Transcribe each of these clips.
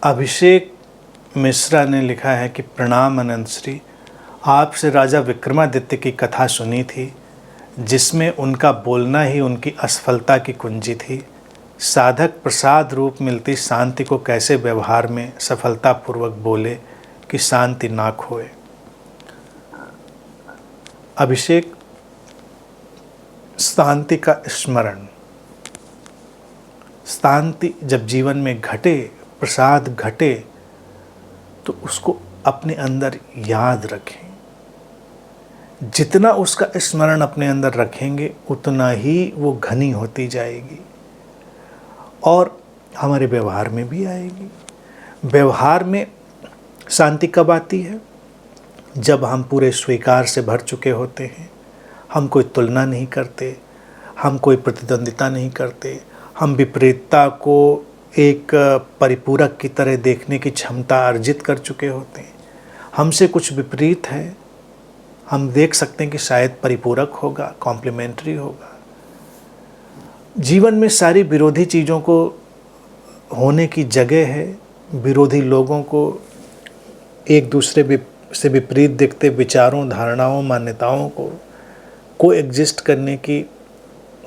अभिषेक मिश्रा ने लिखा है कि प्रणाम अनंत श्री, आपसे राजा विक्रमादित्य की कथा सुनी थी जिसमें उनका बोलना ही उनकी असफलता की कुंजी थी। साधक प्रसाद रूप मिलती शांति को कैसे व्यवहार में सफलतापूर्वक बोले कि शांति ना खोए। अभिषेक, शांति का स्मरण, शांति जब जीवन में घटे, प्रसाद घटे, तो उसको अपने अंदर याद रखें। जितना उसका स्मरण अपने अंदर रखेंगे उतना ही वो घनी होती जाएगी और हमारे व्यवहार में भी आएगी। व्यवहार में शांति कब आती है? जब हम पूरे स्वीकार से भर चुके होते हैं। हम कोई तुलना नहीं करते, हम कोई प्रतिद्वंदिता नहीं करते, हम विपरीतता को एक परिपूरक की तरह देखने की क्षमता अर्जित कर चुके होते हैं। हमसे कुछ विपरीत है, हम देख सकते हैं कि शायद परिपूरक होगा, कॉम्प्लीमेंट्री होगा। जीवन में सारी विरोधी चीज़ों को होने की जगह है। विरोधी लोगों को एक दूसरे से विपरीत दिखते विचारों, धारणाओं, मान्यताओं को एग्जिस्ट करने की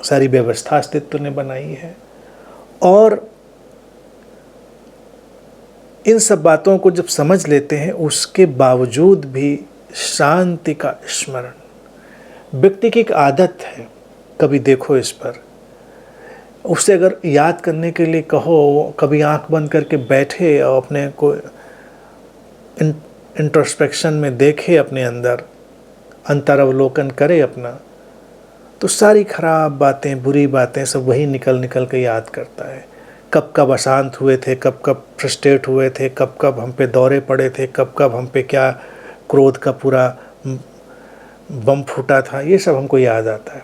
सारी व्यवस्था अस्तित्व ने बनाई है। और इन सब बातों को जब समझ लेते हैं, उसके बावजूद भी शांति का स्मरण व्यक्ति की एक आदत है। कभी देखो इस पर, उससे अगर याद करने के लिए कहो, कभी आंख बंद करके बैठे और अपने को इंट्रोस्पेक्शन में देखे, अपने अंदर अंतरावलोकन करे अपना, तो सारी खराब बातें, बुरी बातें सब वही निकल के याद करता है। कब कब अशांत हुए थे, कब कब फ्रस्ट्रेट हुए थे, कब कब हम पे दौरे पड़े थे, कब कब हम पे क्या क्रोध का पूरा बम फूटा था, ये सब हमको याद आता है।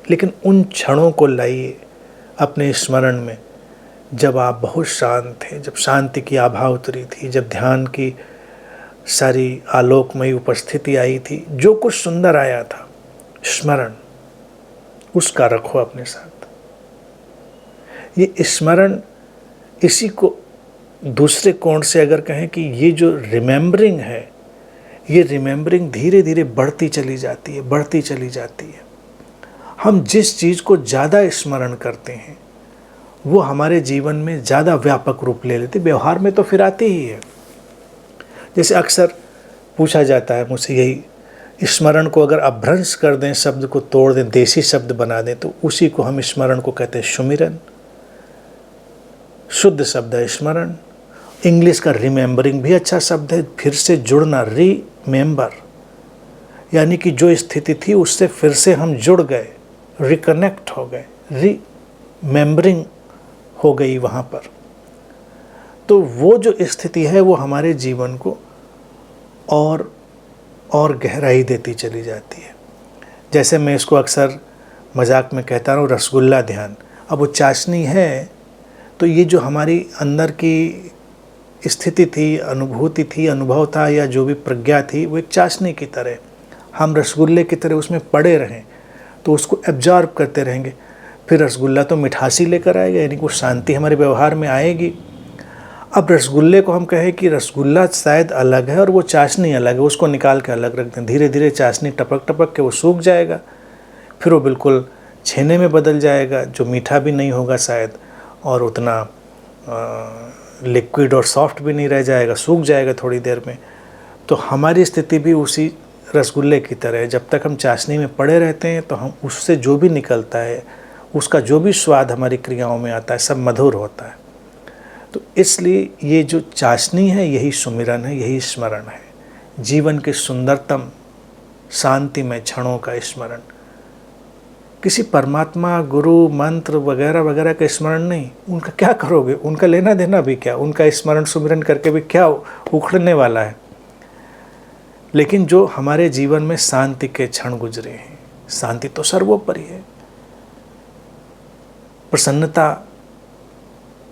लेकिन उन क्षणों को लाइए अपने स्मरण में जब आप बहुत शांत थे, जब शांति की आभा उतरी थी, जब ध्यान की सारी आलोकमयी उपस्थिति आई थी, जो कुछ सुंदर आया था स्मरण, उसका रखो अपने साथ। ये स्मरण, इसी को दूसरे कोण से अगर कहें कि ये जो रिमेंबरिंग है, ये रिमेंबरिंग धीरे धीरे बढ़ती चली जाती है, बढ़ती चली जाती है। हम जिस चीज़ को ज़्यादा स्मरण करते हैं वो हमारे जीवन में ज़्यादा व्यापक रूप ले लेती, व्यवहार में तो फिर आती ही है। जैसे अक्सर पूछा जाता है मुझसे, यही स्मरण को अगर अपभ्रंश कर दें, शब्द को तोड़ दें, देसी शब्द बना दें, तो उसी को हम स्मरण को कहते हैं सुमिरन। शुद्ध शब्द है स्मरण। इंग्लिश का रिमेंबरिंग भी अच्छा शब्द है, फिर से जुड़ना, रीमेंबर, यानी कि जो स्थिति थी उससे फिर से हम जुड़ गए, रिकनेक्ट हो गए, रीमेंबरिंग हो गई वहाँ पर। तो वो जो स्थिति है वो हमारे जीवन को और गहराई देती चली जाती है। जैसे मैं इसको अक्सर मजाक में कहता हूँ, रसगुल्ला ध्यान। अब वो चाशनी है, तो ये जो हमारी अंदर की स्थिति थी, अनुभूति थी, अनुभव था, या जो भी प्रज्ञा थी, वो एक चाशनी की तरह, हम रसगुल्ले की तरह उसमें पड़े रहें तो उसको एब्जॉर्ब करते रहेंगे। फिर रसगुल्ला तो मिठासी लेकर आएगा, यानी वो शांति हमारे व्यवहार में आएगी। अब रसगुल्ले को हम कहें कि रसगुल्ला शायद अलग है और वो चाशनी अलग है, उसको निकाल के अलग रख दें, धीरे धीरे चाशनी टपक टपक के वो सूख जाएगा, फिर वो बिल्कुल छेने में बदल जाएगा, जो मीठा भी नहीं होगा शायद, और उतना लिक्विड और सॉफ्ट भी नहीं रह जाएगा, सूख जाएगा थोड़ी देर में। तो हमारी स्थिति भी उसी रसगुल्ले की तरह है। जब तक हम चाशनी में पड़े रहते हैं तो हम उससे जो भी निकलता है, उसका जो भी स्वाद हमारी क्रियाओं में आता है, सब मधुर होता है। तो इसलिए ये जो चाशनी है, यही सुमिरन है, यही स्मरण है, जीवन के सुंदरतम शांतिमय क्षणों का स्मरण। किसी परमात्मा, गुरु, मंत्र वगैरह वगैरह का स्मरण नहीं। उनका क्या करोगे, उनका लेना देना भी क्या, उनका स्मरण सुमिरन करके भी क्या उखड़ने वाला है। लेकिन जो हमारे जीवन में शांति के क्षण गुजरे हैं, शांति तो सर्वोपरि है। प्रसन्नता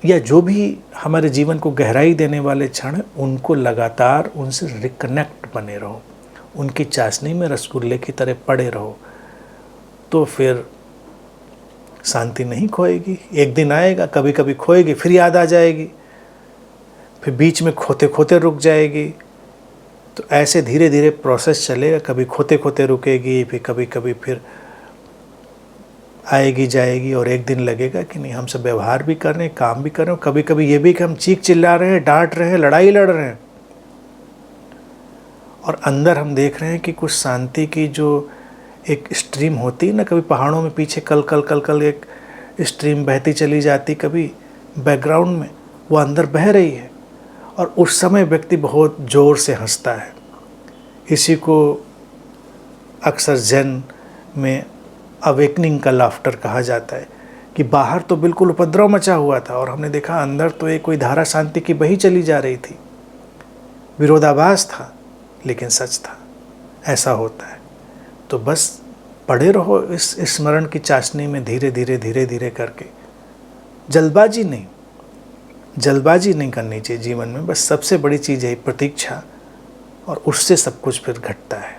या जो भी हमारे जीवन को गहराई देने वाले क्षण, उनको लगातार उनसे रिकनेक्ट बने रहो, उनकी चाशनी में रसगुल्ले की तरह पड़े रहो, तो फिर शांति नहीं खोएगी। एक दिन आएगा, कभी कभी खोएगी, फिर याद आ जाएगी, फिर बीच में खोते खोते रुक जाएगी। तो ऐसे धीरे धीरे प्रोसेस चलेगा, कभी खोते खोते रुकेगी, फिर कभी कभी फिर आएगी जाएगी, और एक दिन लगेगा कि नहीं हम सब व्यवहार भी कर रहे हैं, काम भी कर रहे हैं, कभी कभी ये भी कि हम चीख चिल्ला रहे हैं, डांट रहे हैं, लड़ाई लड़ रहे हैं, और अंदर हम देख रहे हैं कि कुछ शांति की जो एक स्ट्रीम होती है ना, कभी पहाड़ों में पीछे कल कल कल कल एक स्ट्रीम बहती चली जाती, कभी बैकग्राउंड में वो अंदर बह रही है, और उस समय व्यक्ति बहुत ज़ोर से हंसता है। इसी को अक्सर ज़ेन में अवेकनिंग का लाफ्टर कहा जाता है, कि बाहर तो बिल्कुल उपद्रव मचा हुआ था और हमने देखा अंदर तो एक कोई धारा शांति की बही चली जा रही थी। विरोधाभास था लेकिन सच था। ऐसा होता है। तो बस पड़े रहो इस स्मरण की चाशनी में, धीरे धीरे धीरे धीरे करके। जल्दबाजी नहीं करनी चाहिए जीवन में। बस सबसे बड़ी चीज़ है प्रतीक्षा, और उससे सब कुछ फिर घटता है।